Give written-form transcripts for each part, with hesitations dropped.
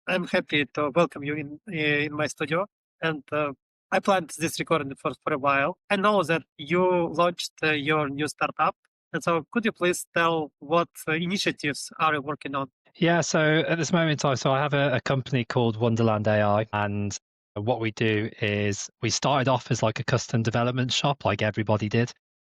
I'm happy to welcome you in my studio. And I planned this recording for a while. I know that you launched your new startup. And so could you please tell what initiatives are you working on? Yeah, so at this moment in time, so I have a company called Wonderland AI, and what we do is we started off as like a custom development shop, like everybody did.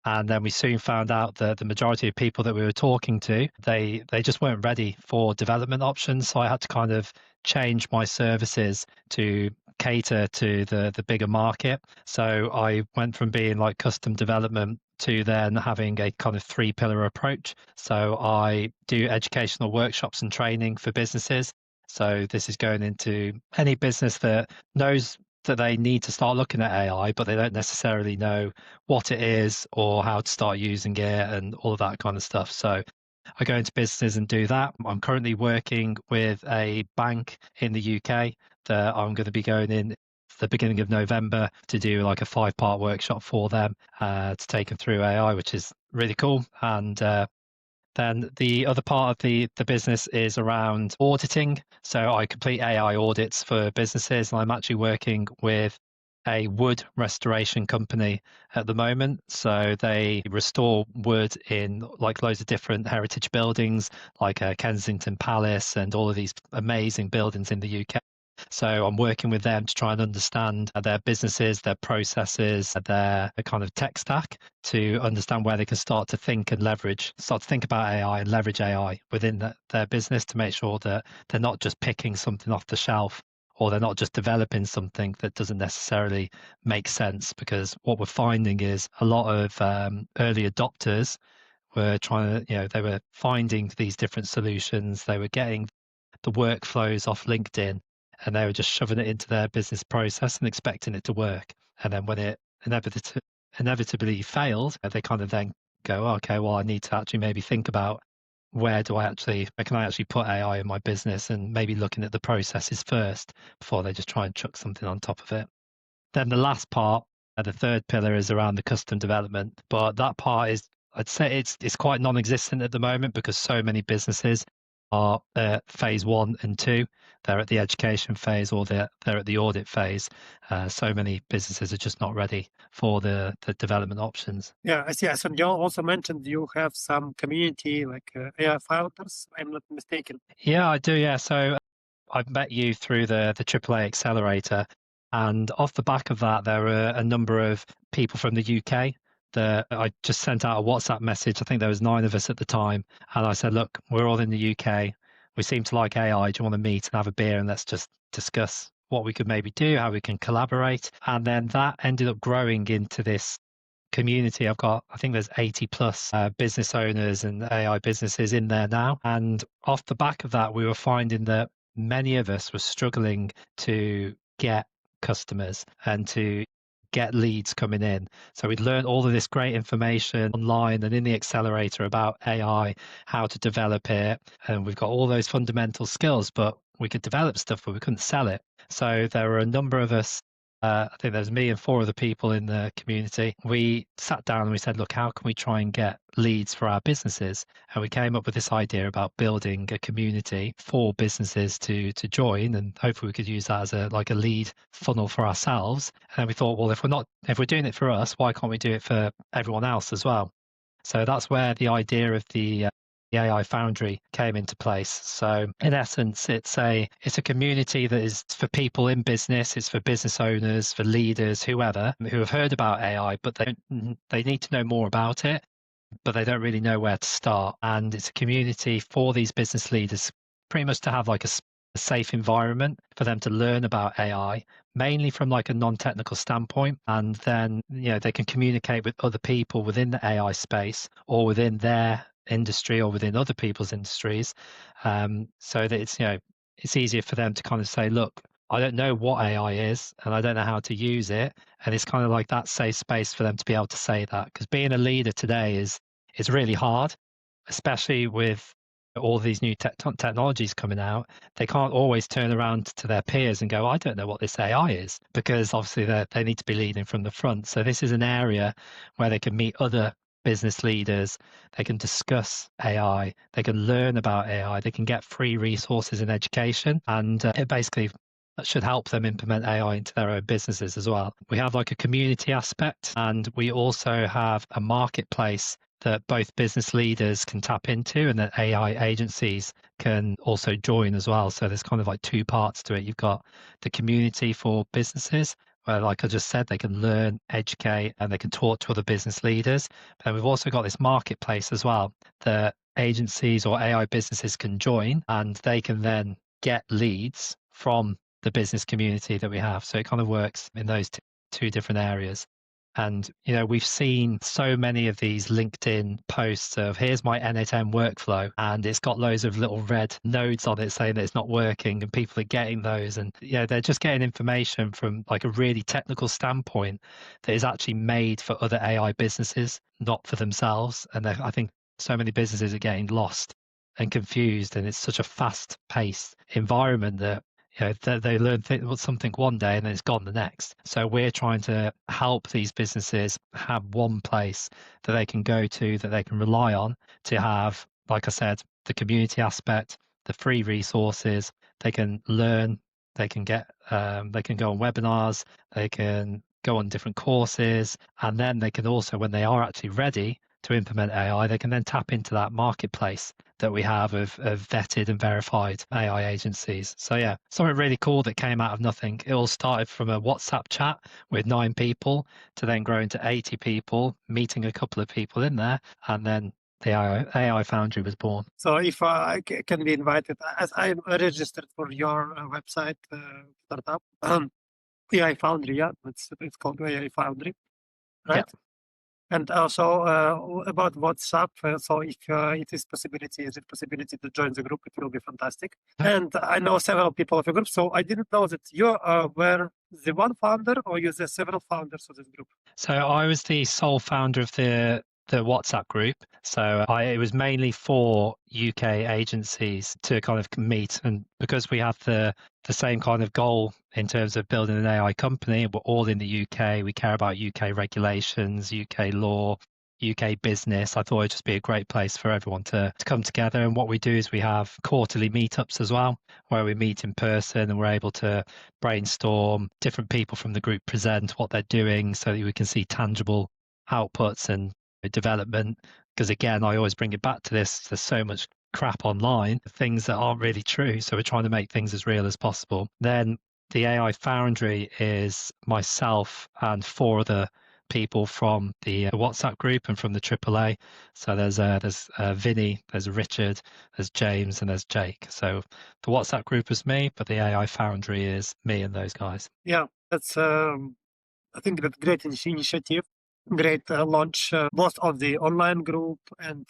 And then we soon found out that the majority of people that we were talking to, they just weren't ready for development options. So I had to kind of change my services to cater to the bigger market. So I went from being like custom development to then having a kind of three pillar approach. So I do educational workshops and training for businesses. So this is going into any business that knows that they need to start looking at AI, but they don't necessarily know what it is or how to start using it and all of that kind of stuff. So I go into businesses and do that. I'm currently working with a bank in the UK that I'm going to be going in the beginning of November to do like a 5-part workshop for them to take them through AI, which is really cool. And then the other part of the business is around auditing. So I complete AI audits for businesses, and I'm actually working with a wood restoration company at the moment. So they restore wood in like loads of different heritage buildings, like Kensington Palace and all of these amazing buildings in the UK. So I'm working with them to try and understand their businesses, their processes, their kind of tech stack to understand where they can start to think and start to think about AI and leverage AI within their business to make sure that they're not just picking something off the shelf or they're not just developing something that doesn't necessarily make sense. Because what we're finding is a lot of early adopters were trying to, they were finding these different solutions. They were getting the workflows off LinkedIn and they were just shoving it into their business process and expecting it to work. And then when it inevitably failed, they kind of then go, okay, well, I need to actually maybe think about where can I actually put AI in my business and maybe looking at the processes first before they just try and chuck something on top of it. Then the last part, the third pillar is around the custom development, but that part is, I'd say it's quite non-existent at the moment because so many businesses are phase 1 and 2. They're at the education phase or they're at the audit phase. So many businesses are just not ready for the development options. Yeah, I see. So you also mentioned you have some community like AI founders, I'm not mistaken. Yeah, I do. Yeah. So I've met you through the AAA Accelerator, and off the back of that, there were a number of people from the UK that I just sent out a WhatsApp message. I think there was 9 of us at the time, and I said, "Look, we're all in the UK. We seem to like AI. Do you want to meet and have a beer and let's just discuss what we could maybe do, how we can collaborate?" And then that ended up growing into this community. I think there's 80 plus business owners and AI businesses in there now. And off the back of that, we were finding that many of us were struggling to get customers and to get leads coming in. So we'd learned all of this great information online and in the accelerator about AI, how to develop it. And we've got all those fundamental skills, but we could develop stuff, but we couldn't sell it. So there were a number of us. I think there's me and 4 other people in the community. We sat down and we said, look, how can we try and get leads for our businesses? And we came up with this idea about building a community for businesses to join, and hopefully we could use that as a lead funnel for ourselves. And we thought, well, if we're doing it for us, why can't we do it for everyone else as well? So that's where the idea of the AI Foundry came into place. So in essence, it's a community that is for people in business, it's for business owners, for leaders, whoever who have heard about AI, but they need to know more about it, but they don't really know where to start. And it's a community for these business leaders, pretty much to have like a safe environment for them to learn about AI, mainly from like a non-technical standpoint. And then, they can communicate with other people within the AI space or within their industry or within other people's industries, so that it's easier for them to kind of say, look, I don't know what AI is and I don't know how to use it. And it's kind of like that safe space for them to be able to say that, because being a leader today is really hard, especially with all these new technologies coming out. They can't always turn around to their peers and go, I don't know what this AI is, because obviously they need to be leading from the front. So this is an area where they can meet other business leaders. They can discuss AI, they can learn about AI, they can get free resources in education, and it basically should help them implement AI into their own businesses as well. We have like a community aspect, and we also have a marketplace that both business leaders can tap into and that AI agencies can also join as well. So there's kind of like two parts to it. You've got the community for businesses, where, like I just said, they can learn, educate, and they can talk to other business leaders. But then we've also got this marketplace as well that agencies or AI businesses can join, and they can then get leads from the business community that we have. So it kind of works in those two different areas. And, we've seen so many of these LinkedIn posts of here's my N8N workflow, and it's got loads of little red nodes on it saying that it's not working, and people are getting those. And, they're just getting information from like a really technical standpoint that is actually made for other AI businesses, not for themselves. And I think so many businesses are getting lost and confused. And it's such a fast paced environment that they learn something one day and then it's gone the next. So we're trying to help these businesses have one place that they can go to, that they can rely on to have, like I said, the community aspect, the free resources. They can learn, they can go on webinars, they can go on different courses, and then they can also, when they are actually ready to implement AI, they can then tap into that marketplace that we have of vetted and verified AI agencies. So yeah, something really cool that came out of nothing. It all started from a WhatsApp chat with 9 people to then growing to 80 people, meeting a couple of people in there, and then the AI Foundry was born. So if I can be invited, as I'm registered for your website startup, AI Foundry, yeah, it's called AI Foundry, right? Yeah. And also about WhatsApp, so if it is possibility to join the group, it will be fantastic. And I know several people of the group, so I didn't know that you were the one founder or you're the several founders of this group. So I was the sole founder of the WhatsApp group. So it was mainly for UK agencies to kind of meet, and because we have the same kind of goal in terms of building an AI company, we're all in the UK. We care about UK regulations, UK law, UK business. I thought it'd just be a great place for everyone to come together. And what we do is we have quarterly meetups as well, where we meet in person and we're able to brainstorm. Different people from the group present what they're doing so that we can see tangible outputs and development. Because again, I always bring it back to this. There's so much crap online, things that aren't really true. So we're trying to make things as real as possible. Then the AI Foundry is myself and 4 other people from the WhatsApp group and from the AAA. So there's Vinny, there's Richard, there's James, and there's Jake. So the WhatsApp group is me, but the AI Foundry is me and those guys. Yeah, that's I think that's great initiative. Great launch both of the online group and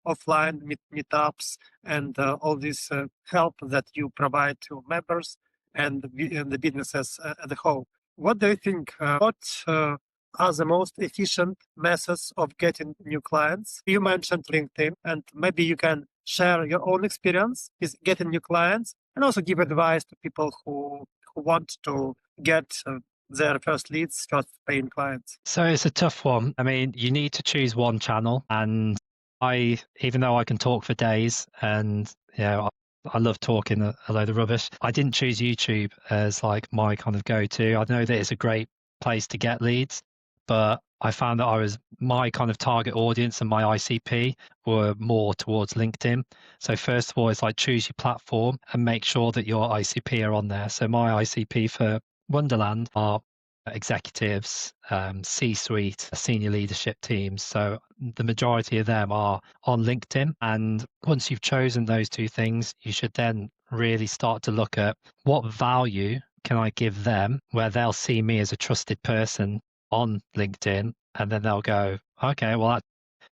offline meetups and all this help that you provide to members and the businesses as a whole. What do you think? What are the most efficient methods of getting new clients? You mentioned LinkedIn, and maybe you can share your own experience with getting new clients and also give advice to people who want to get their first leads, first paying clients. So it's a tough one. I mean, you need to choose one channel, and even though I can talk for days and I love talking a load of rubbish, I didn't choose YouTube as like my kind of go-to. I know that it's a great place to get leads, but I found that my kind of target audience and my ICP were more towards LinkedIn. So first of all, it's like choose your platform and make sure that your ICP are on there. So my ICP for Wonderland are executives, C-suite, senior leadership teams. So the majority of them are on LinkedIn. And once you've chosen those 2 things, you should then really start to look at what value can I give them, where they'll see me as a trusted person on LinkedIn. And then they'll go, okay, well,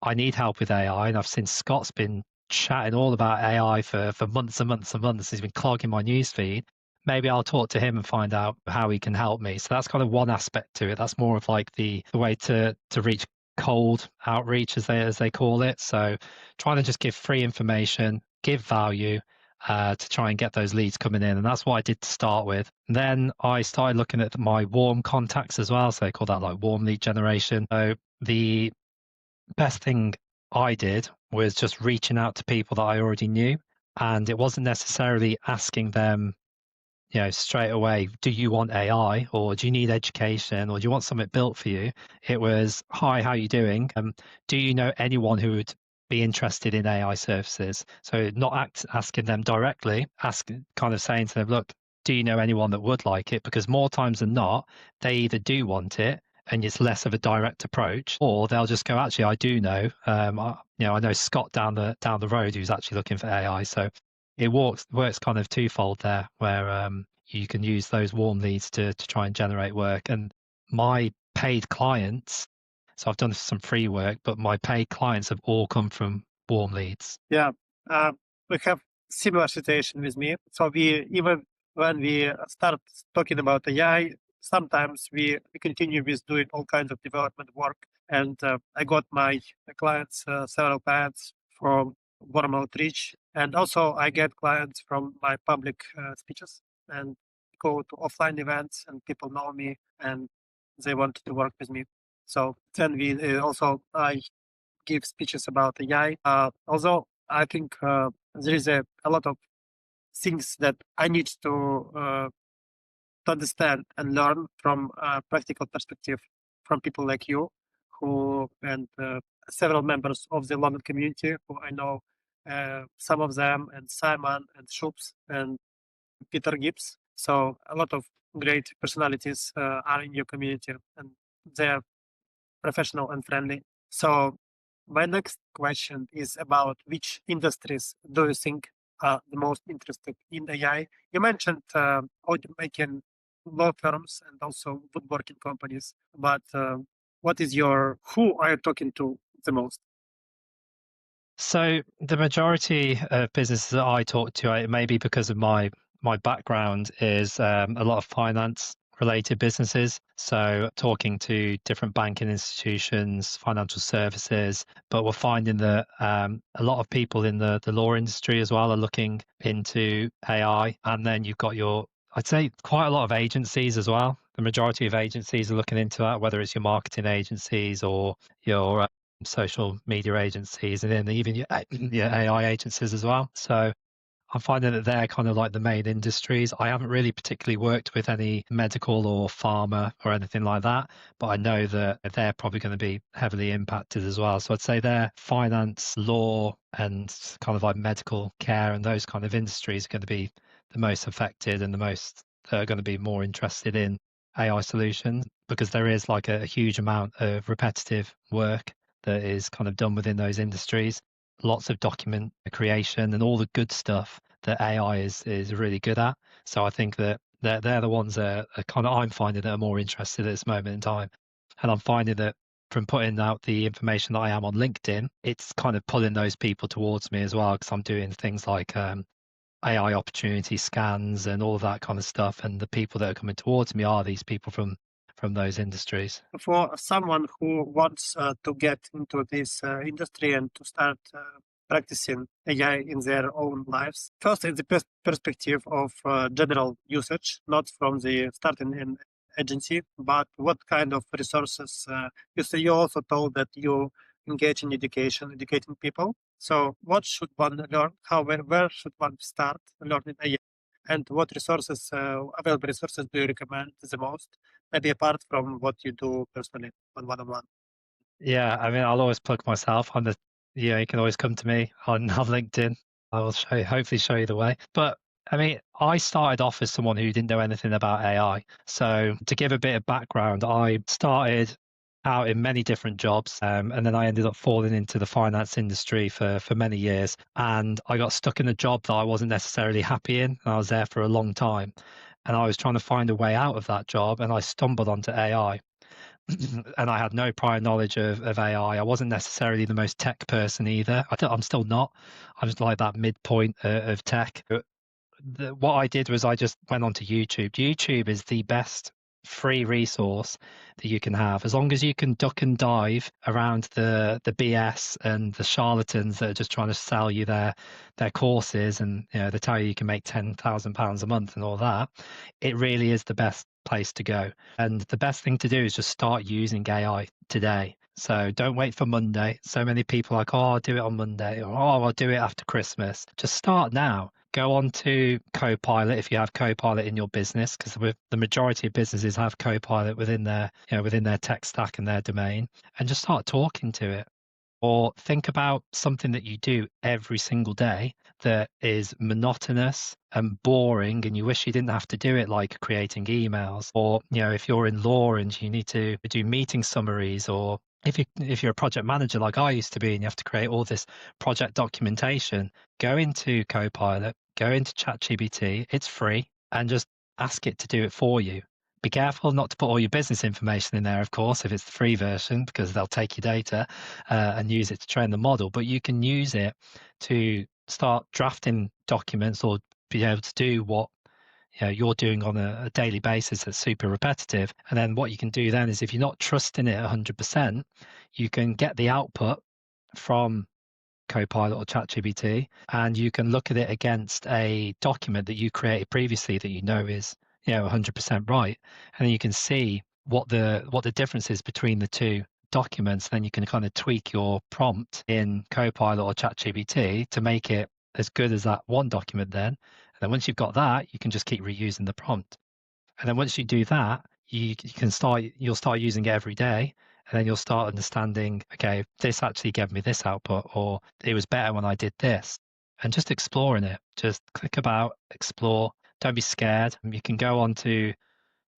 I need help with AI. And I've seen Scott's been chatting all about AI for months and months and months. He's been clogging my newsfeed. Maybe I'll talk to him and find out how he can help me. So that's kind of one aspect to it. That's more of like the way to reach cold outreach, as they call it. So trying to just give free information, give value to try and get those leads coming in. And that's what I did to start with. And then I started looking at my warm contacts as well. So they call that like warm lead generation. So the Best thing I did was just reaching out to people that I already knew. And it wasn't necessarily asking them, straight away, do you want AI or do you need education or do you want something built for you? It was, hi, how you doing? Do you know anyone who would be interested in AI services? So not asking them directly, kind of saying to them, look, do you know anyone that would like it? Because more times than not, they either do want it and it's less of a direct approach, or they'll just go, actually, I do know. I know Scott down the road who's actually looking for AI. So it works kind of twofold there, where you can use those warm leads to try and generate work. And my paid clients, so I've done some free work, but my paid clients have all come from warm leads. Yeah, uh, we have similar situation with me. So we even when we start talking about AI, sometimes we continue with doing all kinds of development work. And I got my clients, several clients from warm outreach, and also I get clients from my public speeches and go to offline events, and people know me and they want to work with me. So then we also I give speeches about AI. Although I think there is a lot of things that I need to understand and learn from a practical perspective from people like you, who and several members of the London community who I know, some of them, and Simon and Schultz and Peter Gibbs. So a lot of great personalities are in your community, and they're professional and friendly. So my next question is about which industries do you think are the most interested in AI? You mentioned automaking law firms and also woodworking companies, but who are you talking to the most? So the majority of businesses that I talk to, it may be because of my background, is a lot of finance related businesses. So talking to different banking institutions, financial services, but we're finding that a lot of people in the law industry as well are looking into AI. And then you've got I'd say quite a lot of agencies as well. The majority of agencies are looking into that, whether it's your marketing agencies or your social media agencies, and then even your AI agencies as well. So I'm finding that they're kind of like the main industries. I haven't really particularly worked with any medical or pharma or anything like that, but I know that they're probably going to be heavily impacted as well. So I'd say they're finance, law, and kind of like medical care and those kind of industries are going to be the most affected and the most that are going to be more interested in AI solutions, because there is like a huge amount of repetitive work that is kind of done within those industries, lots of document creation and all the good stuff that AI is really good at. So I think that they're the ones that are kind of I'm finding that are more interested at this moment in time. And I'm finding that from putting out the information that I am on LinkedIn, it's kind of pulling those people towards me as well, because I'm doing things like AI opportunity scans and all of that kind of stuff. And the people that are coming towards me are these people from those industries. For someone who wants to get into this industry and to start practicing AI in their own lives, first, in the perspective of general usage, not from the starting in agency, but what kind of resources you say. You also told that you engage in education, educating people. So, what should one learn? Where should one start learning AI? And what resources, available resources, do you recommend the most? Maybe apart from what you do personally on one-on-one. Yeah, I mean, I'll always plug myself. You can always come to me on LinkedIn. I will hopefully show you the way. But I mean, I started off as someone who didn't know anything about AI. So to give a bit of background, I started out in many different jobs, and then I ended up falling into the finance industry for many years. And I got stuck in a job that I wasn't necessarily happy in. And I was there for a long time, and I was trying to find a way out of that job, and I stumbled onto AI. And I had no prior knowledge of AI. I wasn't necessarily the most tech person either. I'm still not. I'm just like that midpoint of tech. What I did was I just went onto YouTube. YouTube is the best free resource that you can have, as long as you can duck and dive around the BS and the charlatans that are just trying to sell you their courses, and they tell you can make £10,000 a month and all that. It really is the best place to go, and the best thing to do is just start using AI today. So don't wait for Monday. So many people are like, oh, I'll do it on Monday, or oh, I'll do it after Christmas. Just start now. Go on to Copilot if you have Copilot in your business, because the majority of businesses have Copilot within their tech stack and their domain, and just start talking to it. Or think about something that you do every single day that is monotonous and boring and you wish you didn't have to do it, like creating emails. Or, if you're in law and you need to do meeting summaries, or if you're a project manager like I used to be and you have to create all this project documentation, go into Copilot, go into ChatGPT, it's free, and just ask it to do it for you. Be careful not to put all your business information in there, of course, if it's the free version, because they'll take your data and use it to train the model. But you can use it to start drafting documents or be able to do what you're doing on a daily basis that's super repetitive. And then what you can do then is, if you're not trusting it 100%, you can get the output from Copilot or ChatGPT, and you can look at it against a document that you created previously that is 100% right, and then you can see what the difference is between the two documents. Then you can kind of tweak your prompt in Copilot or ChatGPT to make it as good as that one document. Then, and then once you've got that, you can just keep reusing the prompt. And then once you do that, you'll start using it every day. And then you'll start understanding, okay, this actually gave me this output, or it was better when I did this. And just exploring it. Just click about, explore. Don't be scared. You can go on to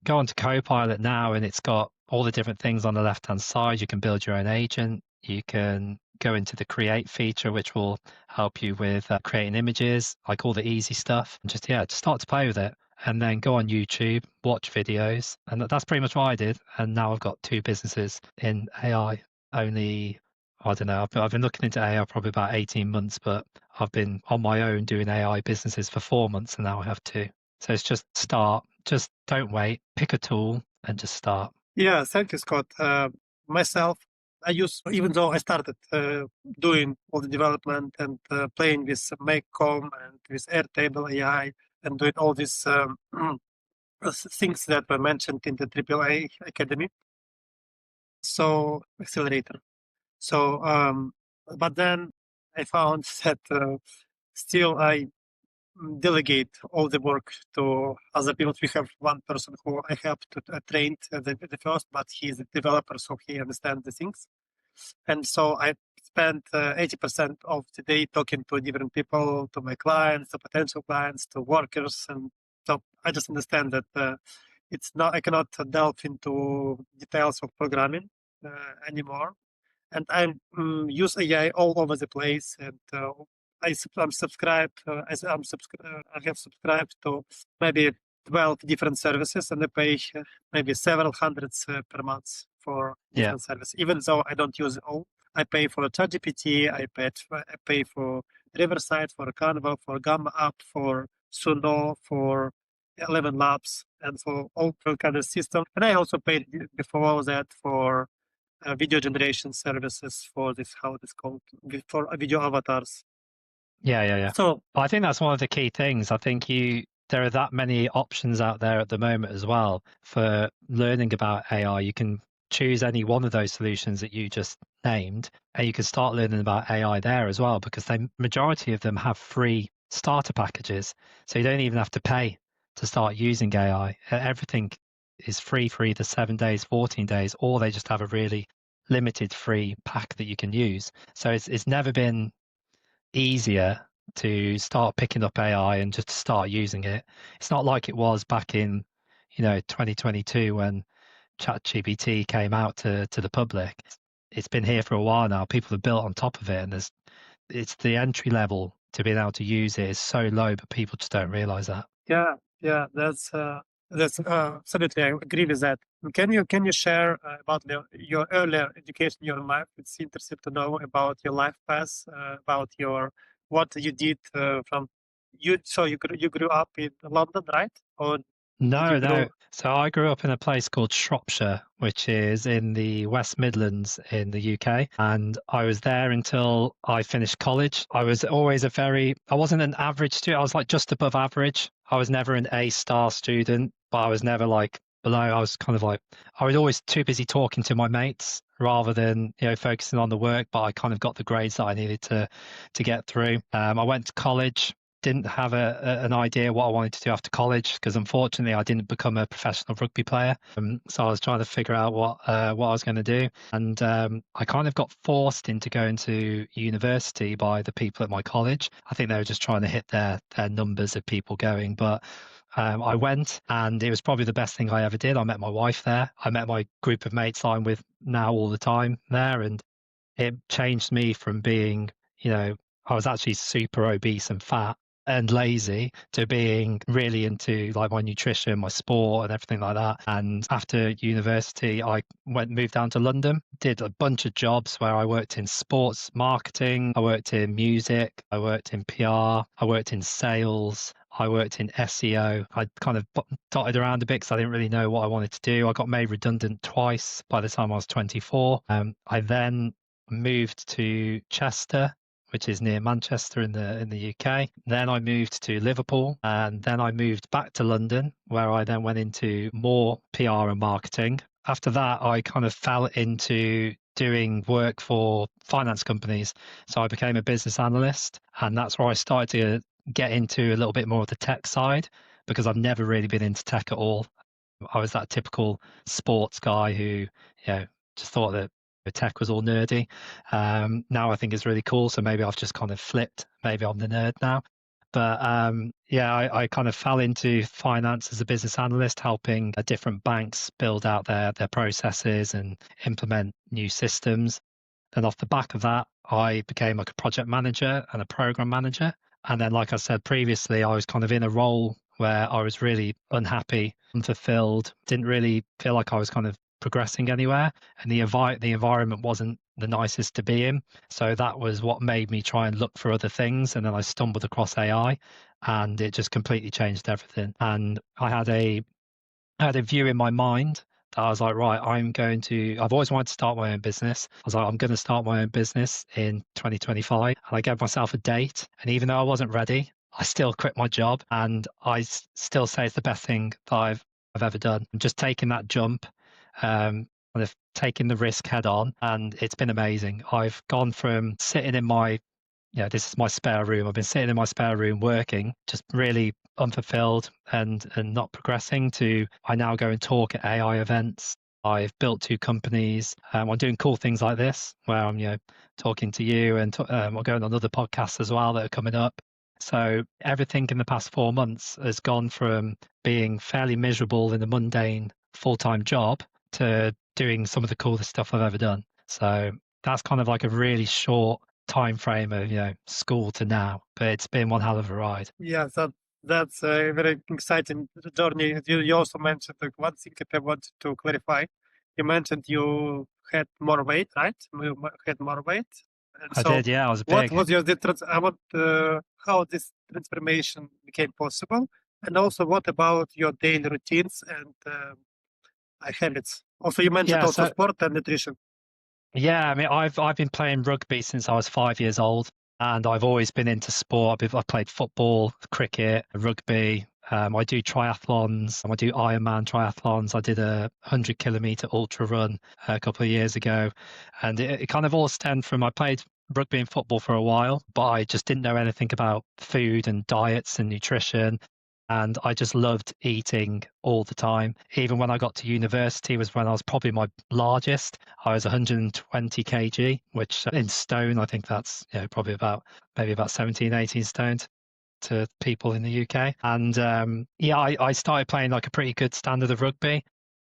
Copilot now, and it's got all the different things on the left-hand side. You can build your own agent. You can go into the create feature, which will help you with creating images, like all the easy stuff. And just start to play with it. And then go on YouTube, watch videos. And that's pretty much what I did. And now I've got 2 businesses in AI. Only, I don't know, I've been looking into AI probably about 18 months, but I've been on my own doing AI businesses for 4 months, and now I have 2. So it's just start, just don't wait, pick a tool and just start. Yeah, thank you, Scott. Myself, even though I started doing all the development and playing with Makecom and with Airtable AI and doing all these things that were mentioned in the AAA Academy, so accelerator. So, but then I found that still I delegate all the work to other people. We have one person who I helped to train the first, but he's a developer, so he understands the things. And so I spent 80% of the day talking to different people, to my clients, to potential clients, to workers. And so I just understand that I cannot delve into details of programming anymore. And I use AI all over the place. And I'm subscribed. I have subscribed to maybe 12 different services, and I pay maybe several hundreds per month for different services. Even though I don't use it all, I pay for ChatGPT, I pay for Riverside, for Canva, for Gamma App, for Suno, for 11 Labs, and for all kind of system. And I also paid before that for video generation services for this, how it is called, for video avatars. Yeah. So I think that's one of the key things. I think there are that many options out there at the moment as well for learning about AI. You can choose any one of those solutions that you just named, and you can start learning about AI there as well, because the majority of them have free starter packages. So you don't even have to pay to start using AI. Everything is free for either 7 days, 14 days, or they just have a really limited free pack that you can use. So it's never been easier to start picking up AI and just start using it. It's not like it was back in 2022 when ChatGPT came out to the public. It's been here for a while now. People have built on top of it, and it's the entry level to being able to use it is so low, but people just don't realize that. Yeah, that's absolutely, I agree with that. Can you share about your earlier education, your life? It's interesting to know about your life path, about what you did from you. So you grew up in London, right? Or did you No. So I grew up in a place called Shropshire, which is in the West Midlands in the UK. And I was there until I finished college. I was always I wasn't an average student. I was like just above average. I was never an A-star student, but I was never like below. I was kind of like, I was always too busy talking to my mates rather than focusing on the work. But I kind of got the grades that I needed to get through. I went to college. Didn't have an idea what I wanted to do after college because unfortunately I didn't become a professional rugby player. So I was trying to figure out what I was going to do, and I kind of got forced into going to university by the people at my college. I think they were just trying to hit their numbers of people going, but I went, and it was probably the best thing I ever did. I met my wife there. I met my group of mates I'm with now all the time there, and it changed me from being, I was actually super obese and fat and lazy to being really into like my nutrition, my sport and everything like that. And after university, I moved down to London, did a bunch of jobs where I worked in sports marketing, I worked in music, I worked in PR, I worked in sales, I worked in SEO. I kind of dotted around a bit because I didn't really know what I wanted to do. I got made redundant twice by the time I was 24. I then moved to Chester, which is near Manchester in the UK. Then I moved to Liverpool, and then I moved back to London, where I then went into more PR and marketing. After that, I kind of fell into doing work for finance companies. So I became a business analyst, and that's where I started to get into a little bit more of the tech side because I've never really been into tech at all. I was that typical sports guy who, just thought that tech was all nerdy. Now I think it's really cool. So maybe I've just kind of flipped. Maybe I'm the nerd now. But I kind of fell into finance as a business analyst, helping different banks build out their processes and implement new systems. Then off the back of that, I became like a project manager and a program manager. And then, like I said previously, I was kind of in a role where I was really unhappy, unfulfilled, didn't really feel like I was kind of progressing anywhere. And the environment wasn't the nicest to be in. So that was what made me try and look for other things. And then I stumbled across AI, and it just completely changed everything. And I had a view in my mind that I was like, right, I've always wanted to start my own business. I was like, I'm going to start my own business in 2025. And I gave myself a date. And even though I wasn't ready, I still quit my job. And I still say it's the best thing that I've ever done. Just taking that jump, kind of taking the risk head on. And it's been amazing. I've gone from sitting in my this is my spare room. I've been sitting in my spare room working, just really unfulfilled and not progressing to I now go and talk at AI events. I've built 2 companies. I'm doing cool things like this where I'm talking to you and I'm going on other podcasts as well that are coming up. So everything in the past 4 months has gone from being fairly miserable in a mundane full-time job to doing some of the coolest stuff I've ever done. So that's kind of like a really short time frame of school to now, but it's been one hell of a ride. Yeah, that's a very exciting journey. You also mentioned like one thing that I wanted to clarify. You mentioned you had more weight, right? You had more weight, and I so did, yeah. I was what big. was your I want how this transformation became possible, and also what about your daily routines and habits? Also, you mentioned also So sport and nutrition. yeah, I mean, I've been playing rugby since I was 5 years old, and I've always been into sport. I've played football, cricket, rugby. I do triathlons. I do Ironman triathlons. I did a 100-kilometer ultra run a couple of years ago, and it kind of all stemmed from I played rugby and football for a while, but I just didn't know anything about food and diets and nutrition. And I just loved eating all the time. Even when I got to university was when I was probably my largest. I was 120 kg, which in stone, I think that's probably maybe about 17, 18 stone to people in the UK. And I started playing like a pretty good standard of rugby.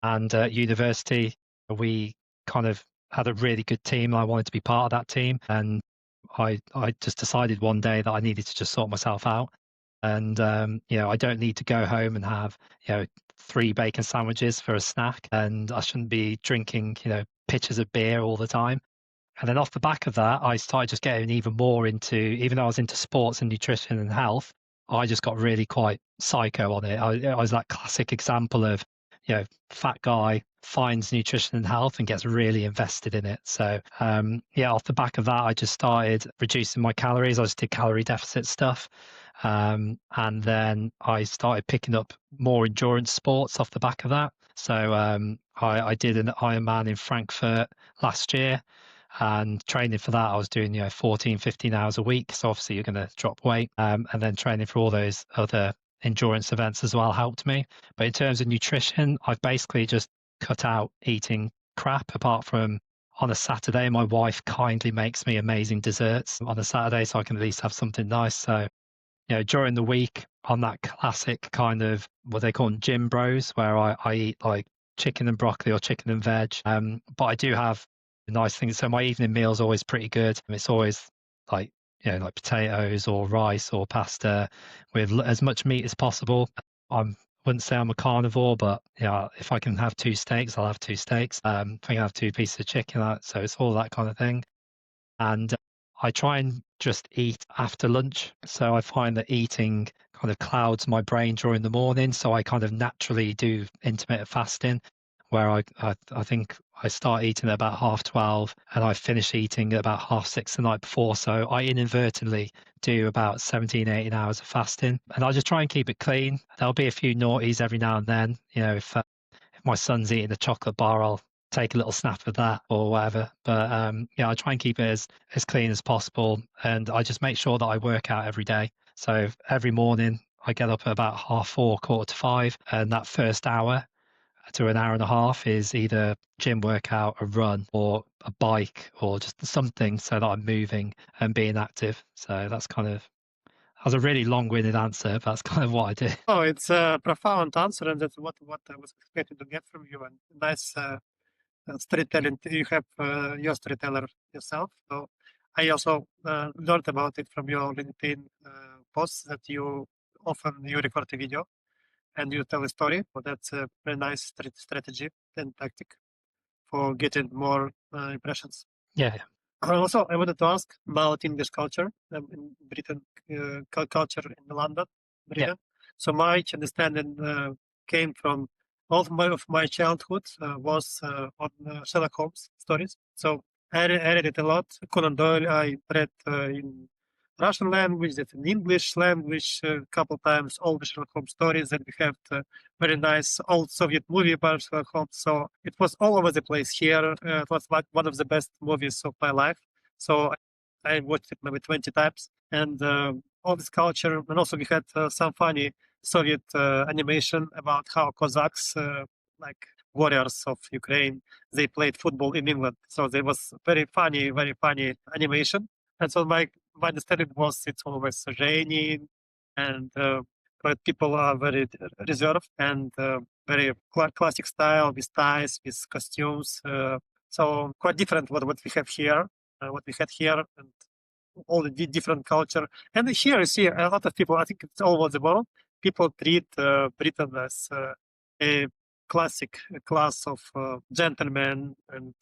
And at university, we kind of had a really good team. I wanted to be part of that team. And I just decided one day that I needed to just sort myself out. And I don't need to go home and have 3 bacon sandwiches for a snack, and I shouldn't be drinking pitchers of beer all the time. And then off the back of that, I started just getting even more into, even though I was into sports and nutrition and health, I just got really quite psycho on it. I was that classic example of fat guy finds nutrition and health and gets really invested in it. So off the back of that, I just started reducing my calories. I just did calorie deficit stuff. And then I started picking up more endurance sports off the back of that. So I did an Ironman in Frankfurt last year, and training for that, I was doing, 14, 15 hours a week. So obviously you're going to drop weight. And then training for all those other endurance events as well helped me. But in terms of nutrition, I've basically just cut out eating crap apart from on a Saturday. My wife kindly makes me amazing desserts on a Saturday so I can at least have something nice. So during the week on that classic kind of what they call gym bros, where I eat like chicken and broccoli or chicken and veg. But I do have nice things. So my evening meal is always pretty good. It's always like, like potatoes or rice or pasta with as much meat as possible. I wouldn't say I'm a carnivore, but if I can have two steaks, I'll have two steaks. If I can have two pieces of chicken, so it's all that kind of thing. And I try and just eat after lunch. So I find that eating kind of clouds my brain during the morning. So I kind of naturally do intermittent fasting, where I think I start eating at about 12:30 and I finish eating at about 6:30 the night before. So I inadvertently do about 17, 18 hours of fasting. And I just try and keep it clean. There'll be a few naughties every now and then. If my son's eating a chocolate bar, I'll take a little snap of that or whatever. But I try and keep it as clean as possible, and I just make sure that I work out every day. So every morning I get up at about 4:30, 4:45, and that first hour to an hour and a half is either gym workout, a run, or a bike, or just something so that I'm moving and being active. So that was a really long-winded answer, but that's kind of what I do. Oh, it's a profound answer, and that's what I was expecting to get from you. And nice storytelling. You have your storyteller yourself. So I also learned about it from your LinkedIn posts that you record a video and you tell a story. So that's a very nice strategy and tactic for getting more impressions. Yeah, Also, I wanted to ask about English culture in Britain, culture in London, yeah, Britain. So my understanding came from all of my childhood was on Sherlock Holmes stories. So I read it a lot. Conan Doyle, I read in Russian language, that in English language a couple times, all the Sherlock Holmes stories. And we have the very nice old Soviet movie about Sherlock Holmes. So it was all over the place here. It was like one of the best movies of my life. So I watched it maybe 20 times. And all this culture. And also we had some funny Soviet animation about how Cossacks, like warriors of Ukraine, they played football in England. So there was very funny animation. And so my understanding was it's always raining, and but people are very reserved and very classic style with ties, with costumes. So quite different what we have here, what we had here, and all the different culture. And here you see a lot of people. I think it's all over the world. People treat Britain as a classic class of gentlemen and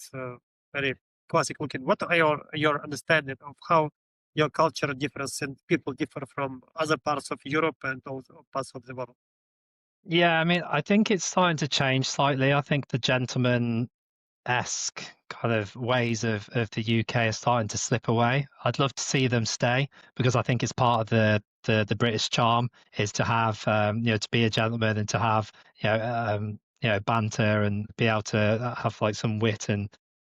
very classic looking. What are your understanding of how your culture differs and people differ from other parts of Europe and also parts of the world? yeah. I mean, I think it's starting to change slightly. I think the gentleman esque kind of ways of the UK are starting to slip away. I'd love to see them stay because I think it's part of the British charm is to have to be a gentleman and to have banter and be able to have like some wit and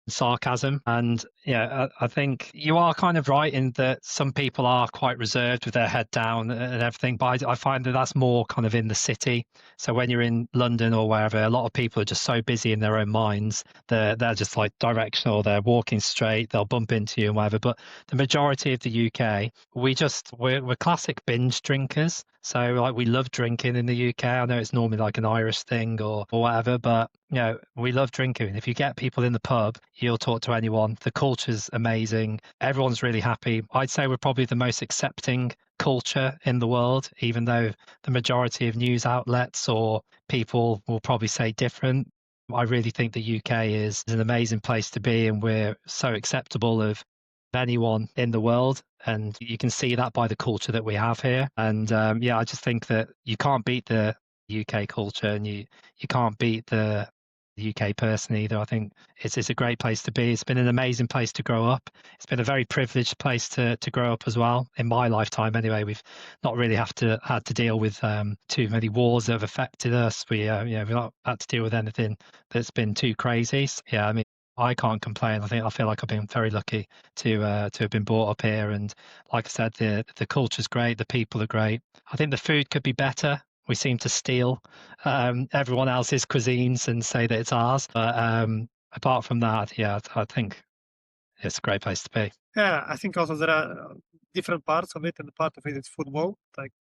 sarcasm. And I think you are kind of right in that some people are quite reserved with their head down and everything, but I find that that's more kind of in the city. So when you're in London or wherever, a lot of people are just so busy in their own minds, they're just like directional, they're walking straight, they'll bump into you and whatever. But the majority of the UK, we're classic binge drinkers. So like we love drinking in the UK. I know it's normally like an Irish thing or whatever, but we love drinking. If you get people in the pub, you'll talk to anyone. The culture's amazing. Everyone's really happy. I'd say we're probably the most accepting culture in the world, even though the majority of news outlets or people will probably say different. I really think the UK is an amazing place to be, and we're so acceptable of anyone in the world. And you can see that by the culture that we have here. And I just think that you can't beat the UK culture, and you can't beat the the UK person either. I think it's a great place to be. It's been an amazing place to grow up. It's been a very privileged place to grow up as well. In my lifetime, anyway, we've not really had to deal with too many wars that have affected us. We've not had to deal with anything that's been too crazy. So, yeah, I mean, I can't complain. I feel like I've been very lucky to have been brought up here. And like I said, the culture's great, the people are great. I think the food could be better. We seem to steal everyone else's cuisines and say that it's ours. But apart from that, yeah, I think it's a great place to be. Yeah, I think also there are different parts of it, and part of it is football. Like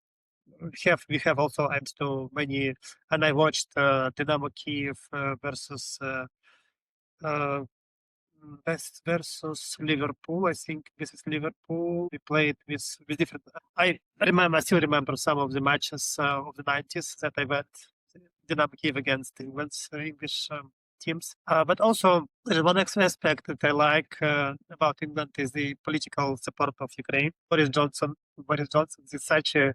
we have also aims to many, and I watched Dynamo Kiev versus Best versus Liverpool. I think this is Liverpool. We played with different. I still remember some of the matches of the 90s that I went Dynamo Kiev against England's English teams. But also, there's one aspect that I like about England is the political support of Ukraine. Boris Johnson is such a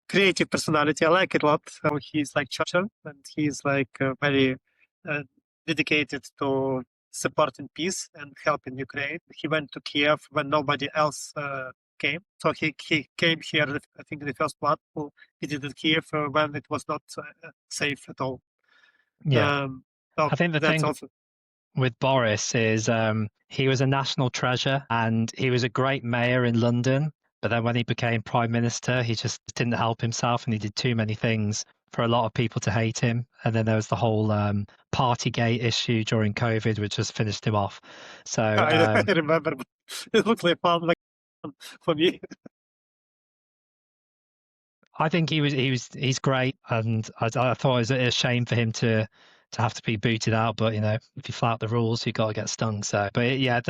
creative personality. I like it a lot. So he's like Churchill, and he's like very uh, dedicated to supporting peace and helping Ukraine. He went to Kiev when nobody else came. So he came here, I think, the first one who visited Kiev when it was not safe at all. Yeah, So I think the that's thing also. with Boris is he was a national treasure and he was a great mayor in London. But then when he became prime minister, he just didn't help himself and he did too many things for a lot of people to hate him. And then there was the whole Partygate issue during COVID, which just finished him off. So I remember. It looked like fun, like for me. I think he's great, and I thought it was a shame for him to have to be booted out. But you know, if you flout the rules, you got to get stung. So, but yeah,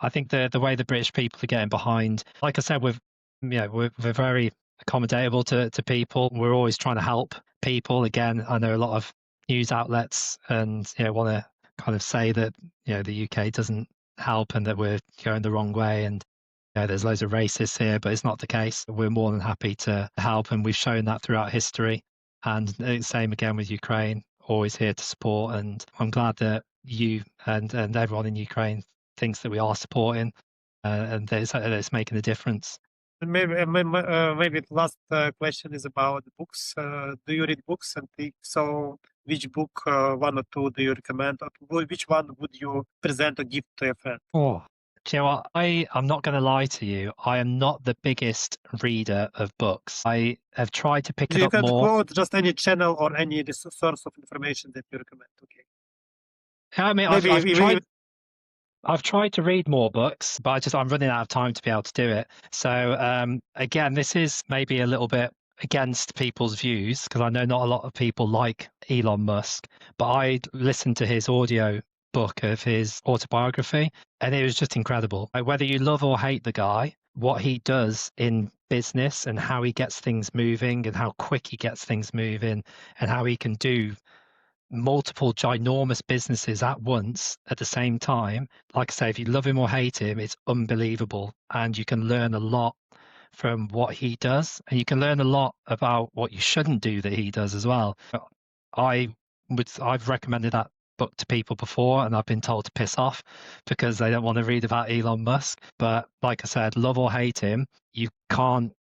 I think the way the British people are getting behind, like I said, we're very accommodatable to people. We're always trying to help people. Again, I know a lot of news outlets and want to kind of say that the UK doesn't help and that we're going the wrong way and there's loads of racists here, but it's not the case. We're more than happy to help, and we've shown that throughout history. And same again with Ukraine, always here to support. And I'm glad that you and everyone in Ukraine thinks that we are supporting and that it's making a difference. Maybe the last question is about books. Do you read books? And if so, which book, one or two, do you recommend? Or which one would you present or give to a friend? Oh, do you know what? I'm not going to lie to you. I am not the biggest reader of books. I have tried to pick it You up can more. quote just any channel or any source of information that you recommend. Okay. I mean, Maybe I've tried to read more books, but I'm running out of time to be able to do it. So again, this is maybe a little bit against people's views because I know not a lot of people like Elon Musk, but I listened to his audio book of his autobiography and it was just incredible. Like, whether you love or hate the guy, what he does in business and how he gets things moving and how quick he gets things moving and how he can do multiple ginormous businesses at once at the same time. Like I say, if you love him or hate him, it's unbelievable. And you can learn a lot from what he does. And you can learn a lot about what you shouldn't do that he does as well. I've recommended that book to people before and I've been told to piss off because they don't want to read about Elon Musk. But like I said, love or hate him, you can't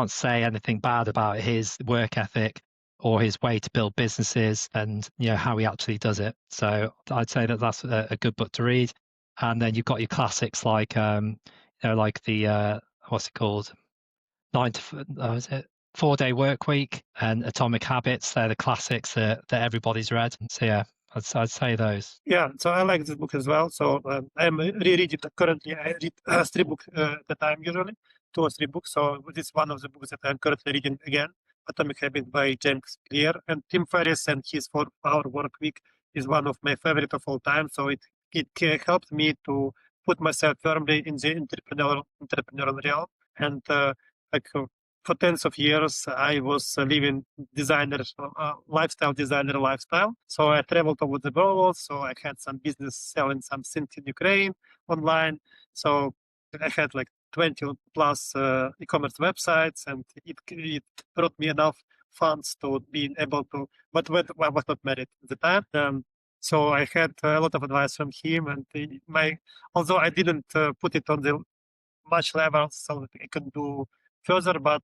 say anything bad about his work ethic or his way to build businesses and how he actually does it. So I'd say that that's a good book to read. And then you've got your classics like like the what's it called, is it 4 Day Work Week and Atomic Habits. They're the classics that everybody's read. So yeah, I'd say those. Yeah, so I like this book as well. So I'm rereading it currently. I read 3 books at a time usually, 2 or 3 books. So this is one of the books that I'm currently reading again. Atomic Habits by James Clear, and Tim Ferriss and his 4 Hour Work Week is one of my favorite of all time. So it helped me to put myself firmly in the entrepreneurial realm. And like for tens of years, I was living lifestyle designer lifestyle. So I traveled over the world. So I had some business selling some things in Ukraine online. So I had like 20 plus e-commerce websites, and it brought me enough funds to be able to, but I was not married at the time. So I had a lot of advice from him, and although I didn't put it on the much level so that I can do further, but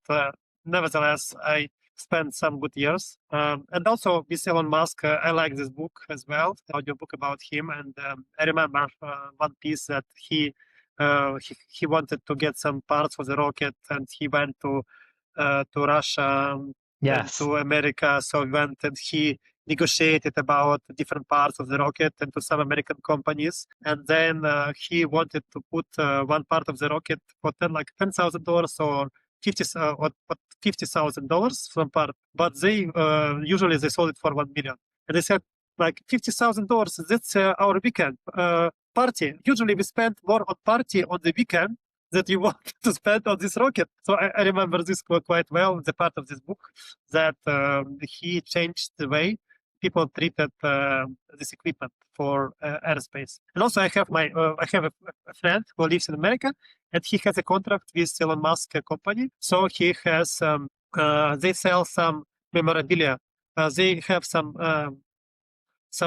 nevertheless, I spent some good years. And also with Elon Musk, I like this book as well, the audiobook about him. And I remember one piece that he wanted to get some parts for the rocket, and he went to Russia and Yes. to America. So he went and he negotiated about different parts of the rocket and to some American companies. And then he wanted to put one part of the rocket for $10,000 or $50,000 from part. But they usually they sold it for 1 million. And they said like $50,000. That's our weekend party. Usually we spend more on party on the weekend that you want to spend on this rocket. So I remember this quite well, the part of this book, that he changed the way people treated this equipment for aerospace. And also I have a friend who lives in America, and he has a contract with Elon Musk company. So he has, they sell some memorabilia. They have some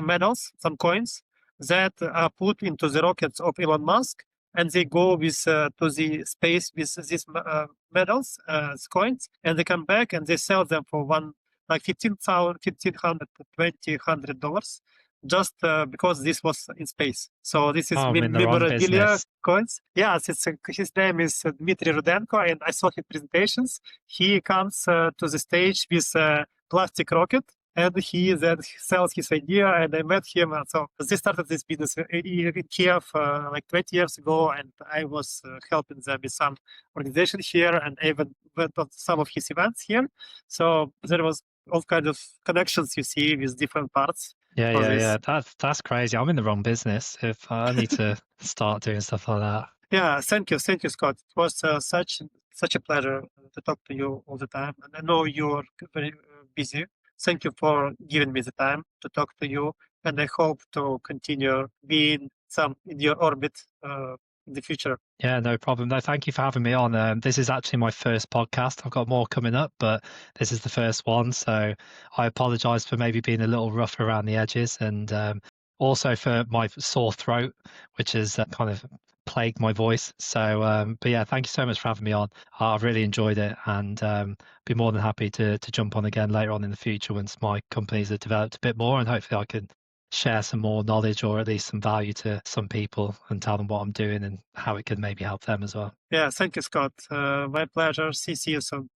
medals, some coins that are put into the rockets of Elon Musk, and they go with to the space with these medals, coins, and they come back and they sell them for $1,500 to $2,100, just because this was in space. So this is I'm in the wrong memorabilia business. coins. Yes, his name is Dmitry Rudenko, and I saw his presentations. He comes to the stage with a plastic rocket, and he then sells his idea, and I met him. And so they started this business in Kiev like 20 years ago, and I was helping them with some organization here, and I even went on some of his events here. So there was all kinds of connections you see with different parts. Yeah. That's crazy. I'm in the wrong business. If I need to start doing stuff like that. Yeah, thank you, Scott. It was such a pleasure to talk to you all the time, and I know you're very busy. Thank you for giving me the time to talk to you, and I hope to continue being in your orbit in the future. Yeah, no problem. No, thank you for having me on. This is actually my first podcast. I've got more coming up, but this is the first one. So I apologize for maybe being a little rough around the edges, and also for my sore throat, which has kind of plagued my voice. So, but yeah, thank you so much for having me on. I've really enjoyed it, and be more than happy to jump on again later on in the future once my companies have developed a bit more, and hopefully I can share some more knowledge or at least some value to some people and tell them what I'm doing and how it could maybe help them as well. Yeah, thank you, Scott. My pleasure. See you soon.